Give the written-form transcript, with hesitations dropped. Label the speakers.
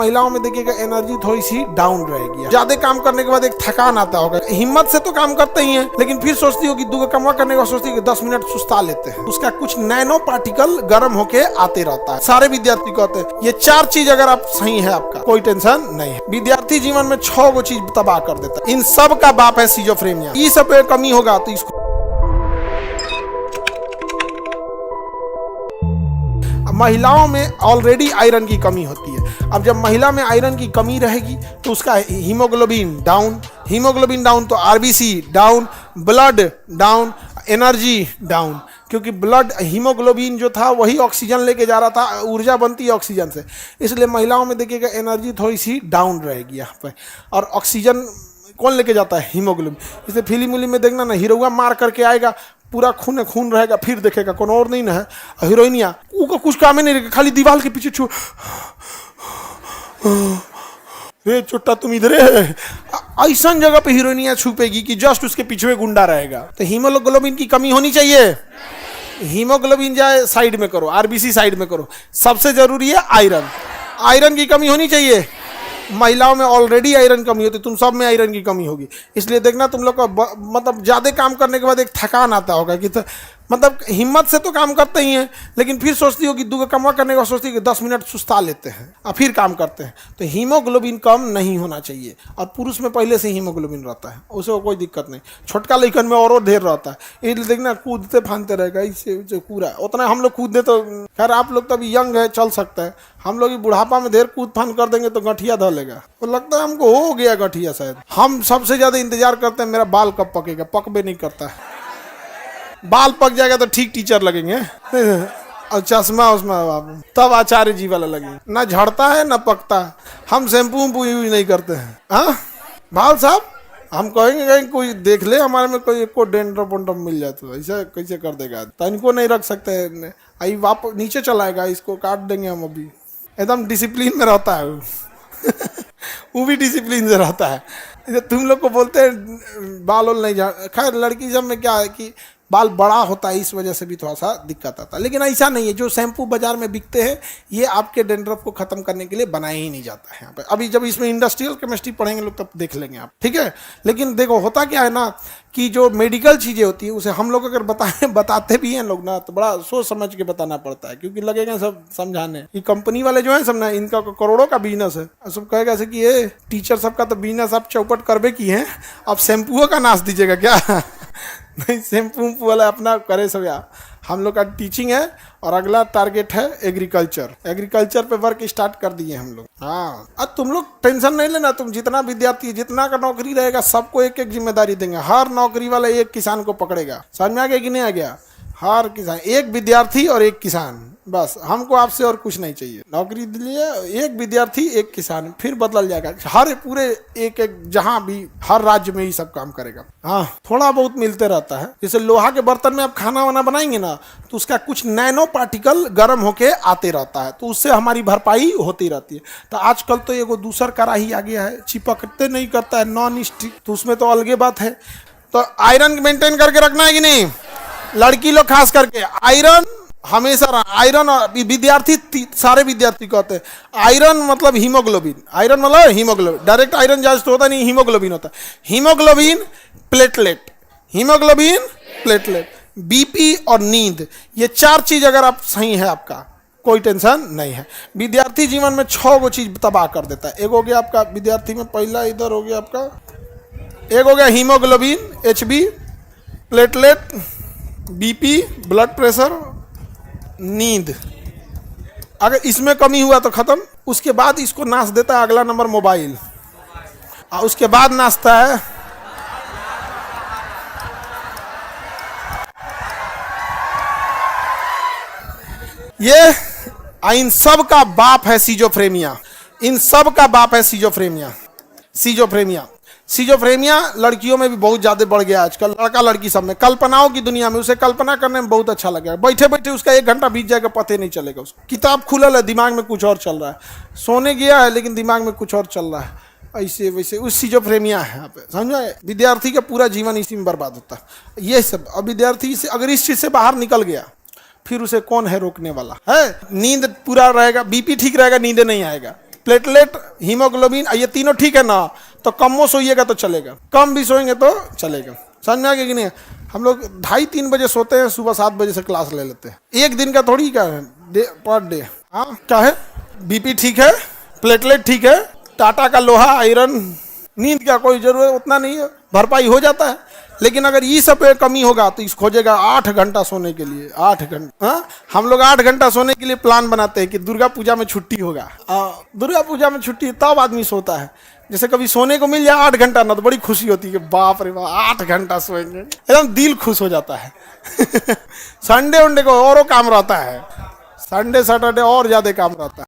Speaker 1: महिलाओं में देखिएगा एनर्जी थोड़ी सी डाउन रहेगी, ज्यादा काम करने के बाद एक थकान आता होगा। हिम्मत से तो काम करते ही हैं, लेकिन फिर सोचती हो कि दो कमा करने के बाद सोचती है कि 10 मिनट सुस्ता लेते हैं। उसका कुछ नैनो पार्टिकल गर्म होके आते रहता है। सारे विद्यार्थी कहते हैं ये 4 चीज अगर आप सही है आपका कोई टेंशन नहीं है। विद्यार्थी जीवन में 6 गो चीज तबाह कर देता है। इन सब का बाप है सिजोफ्रेनिया। ये सब पे कमी होगा तो इसको महिलाओं में ऑलरेडी आयरन की कमी होती है। अब जब महिला में आयरन की कमी रहेगी तो उसका हीमोग्लोबिन डाउन तो RBC down, blood down, energy down, क्योंकि ब्लड हीमोग्लोबिन जो था वही ऑक्सीजन लेके जा रहा था, ऊर्जा बनती है ऑक्सीजन से, इसलिए महिलाओं में देखिएगा एनर्जी थोड़ी सी डाउन रहेगी यहाँ पे। और ऑक्सीजन कौन लेके जाता है? हीमोग्लोबिन। इसलिए फिल्म उलिम में देखना ना, हीरोआ मार करके आएगा, पूरा खून रहेगा, फिर देखेगा कौन और नहीं ना है हीरोइनिया, उसका कुछ काम ही नहीं रहेगा, खाली दीवार के पीछे छू रे चुट्टा तुम इधर है, ऐसा जगह पे हीरोइनिया छुपेगी कि जस्ट उसके पीछे गुंडा रहेगा। तो हीमोग्लोबिन की कमी होनी चाहिए। हीमोग्लोबिन जाए साइड में करो, आरबीसी साइड में करो। सबसे जरूरी है आयरन की कमी होनी चाहिए। महिलाओं में ऑलरेडी आयरन कमी होती है, तुम सब में आयरन की कमी होगी। इसलिए देखना तुम लोग को मतलब ज्यादा काम करने के बाद एक थकान आता होगा कि मतलब हिम्मत से तो काम करते ही हैं, लेकिन फिर सोचती हो कि दो कमा करने के बाद सोचती है कि 10 मिनट सुस्ता लेते हैं और फिर काम करते हैं। तो हीमोग्लोबिन कम नहीं होना चाहिए। और पुरुष में पहले से हीमोग्लोबिन रहता है, उसे कोई दिक्कत नहीं। छोटका लड़कन में और ढेर रहता है, इसलिए देखना कूदते फानते रहेगा इससे पूरा। उतना हम लोग कूदते तो खैर आप लोग तो अभी यंग है, चल सकता है। हम लोग बुढ़ापा में ढेर कूद फान कर देंगे तो गठिया धो लेगा। तो लगता है हमको हो गया गठिया शायद। हम सबसे ज्यादा इंतजार करते हैं मेरा बाल कब पकेगा, पकबे नहीं करता है। बाल पक जाएगा तो ठीक टीचर लगेंगे और चश्मा उसमें तब आचार्य जी वाला लगेगा। ना झड़ता है ना पकता है। हम शैम्पू यूज नहीं करते हैं। हाँ बाल साहब, हम कहेंगे कहीं कोई देख ले हमारे में कोई को डेंड्रफ वेंड्रफ मिल जाए तो ऐसा कैसे कर देगा। तो इनको नहीं रख सकते, आई वापस नीचे चलाएगा, इसको काट देंगे हम। अभी एकदम डिसिप्लिन में रहता है वो भी डिसिप्लिन से रहता है। तुम लोग को बोलते हैं बाल वाल नहीं झड़, खैर लड़की सब में क्या है कि बाल बड़ा होता है, इस वजह से भी थोड़ा सा दिक्कत आता है। लेकिन ऐसा नहीं है, जो शैम्पू बाजार में बिकते हैं ये आपके डेंड्रफ को खत्म करने के लिए बनाया ही नहीं जाता है यहाँ पे। अभी जब इसमें इंडस्ट्रियल केमिस्ट्री पढ़ेंगे लोग तब देख लेंगे आप, ठीक है। लेकिन देखो होता क्या है ना कि जो मेडिकल चीज़ें होती है उसे हम लोग अगर बताते भी हैं लोग ना तो बड़ा सोच समझ के बताना पड़ता है, क्योंकि लगेगा सब समझाने कि कंपनी वाले जो है सब ना, इनका करोड़ों का बिजनेस है। सब कहेगा कि ये टीचर सबका तो बिजनेस आप चौपट करबे की है, अब शैम्पूओं का नाश दीजिएगा क्या? नहीं, शैम्पू वाला अपना करे सब। यार हम लोग का टीचिंग है और अगला टारगेट है एग्रीकल्चर पे वर्क स्टार्ट कर दिए हम लोग। हाँ अब तुम लोग टेंशन नहीं लेना, तुम जितना विद्यार्थी जितना का नौकरी रहेगा सबको एक एक जिम्मेदारी देंगे। हर नौकरी वाला एक किसान को पकड़ेगा। समझ में आ गया कि नहीं आ गया? हर किसान, एक विद्यार्थी और एक किसान, बस हमको आपसे और कुछ नहीं चाहिए। नौकरी लिए एक विद्यार्थी एक किसान, फिर बदल जाएगा। हर पूरे एक जहां भी हर राज्य में ही सब काम करेगा। हाँ थोड़ा बहुत मिलते रहता है। जैसे लोहा के बर्तन में आप खाना वाना बनाएंगे ना तो उसका कुछ नैनो पार्टिकल गर्म होके आते रहता है, तो उससे हमारी भरपाई होती रहती है। तो आजकल तो एगो दूसर कढ़ाई आ गया है, चिपकते नहीं करता है, नॉन स्टिक, तो उसमें तो अलगे बात है। तो आयरन मेंटेन करके रखना है कि नहीं? लड़की लोग खास करके आयरन हमेशा, आयरन विद्यार्थी सारे विद्यार्थी कहते हैं आयरन मतलब हीमोग्लोबिन। आयरन मतलब हीमोग्लोबिन, डायरेक्ट आयरन जाज तो होता नहीं, हीमोग्लोबिन होता है। हीमोग्लोबिन प्लेटलेट, बीपी और नींद, ये 4 चीज अगर आप सही है आपका कोई टेंशन नहीं है। विद्यार्थी जीवन में 6 गो चीज तबाह कर देता है। एक हो गया आपका विद्यार्थी में, पहला इधर हो गया आपका, एक हो गया haemoglobin HB, platelet, BP blood pressure, नींद। अगर इसमें कमी हुआ तो खत्म। उसके बाद इसको नाश देता है अगला नंबर मोबाइल, और उसके बाद नाचता है ये। इन सब का बाप है सिजोफ्रेनिया। इन सब का बाप है सिजोफ्रेनिया लड़कियों में भी बहुत ज्यादा बढ़ गया आजकल, लड़का लड़की सब में। कल्पनाओं की दुनिया में उसे कल्पना करने में बहुत अच्छा लगेगा। बैठे बैठे उसका 1 घंटा बीत जाएगा, पता नहीं चलेगा। उसको किताब खुलल है, दिमाग में कुछ और चल रहा है। सोने गया है लेकिन दिमाग में कुछ और चल रहा है। ऐसे वैसे उस सिजोफ्रेनिया है यहाँ पे, समझो। विद्यार्थी का पूरा जीवन इसी में बर्बाद होता है। ये सब अब विद्यार्थी से अगर इस चीज से बाहर निकल गया फिर उसे कौन है रोकने वाला है? नींद पूरा रहेगा, बीपी ठीक रहेगा, नींद नहीं आएगा। प्लेटलेट, हीमोग्लोबिन, ये तीनों ठीक है ना, तो कम सोइएगा तो चलेगा, कम भी सोएंगे तो चलेगा। समझ में आ गया कि नहीं? हम लोग 2:30-3 बजे सोते हैं, सुबह 7 बजे से क्लास ले लेते हैं। एक दिन का थोड़ी क्या है, पर डे। हाँ क्या है, बीपी ठीक है, प्लेटलेट ठीक है, टाटा का लोहा, आयरन, नींद का कोई जरूरत उतना नहीं है, भरपाई हो जाता है। लेकिन अगर ये सब पे कमी होगा तो इस खोजेगा 8 घंटा सोने के लिए, 8 घंटा। हाँ, हम लोग 8 घंटा सोने के लिए प्लान बनाते हैं कि दुर्गा पूजा में छुट्टी होगा। दुर्गा पूजा में छुट्टी तब आदमी सोता है, जैसे कभी सोने को मिल जाए 8 घंटा ना, तो बड़ी खुशी होती है कि बाप रे बाप 8 घंटा सोएंगे, एकदम दिल खुश हो जाता है। संडे वनडे को औरों काम रहता है, संडे सैटरडे और ज्यादा काम रहता है।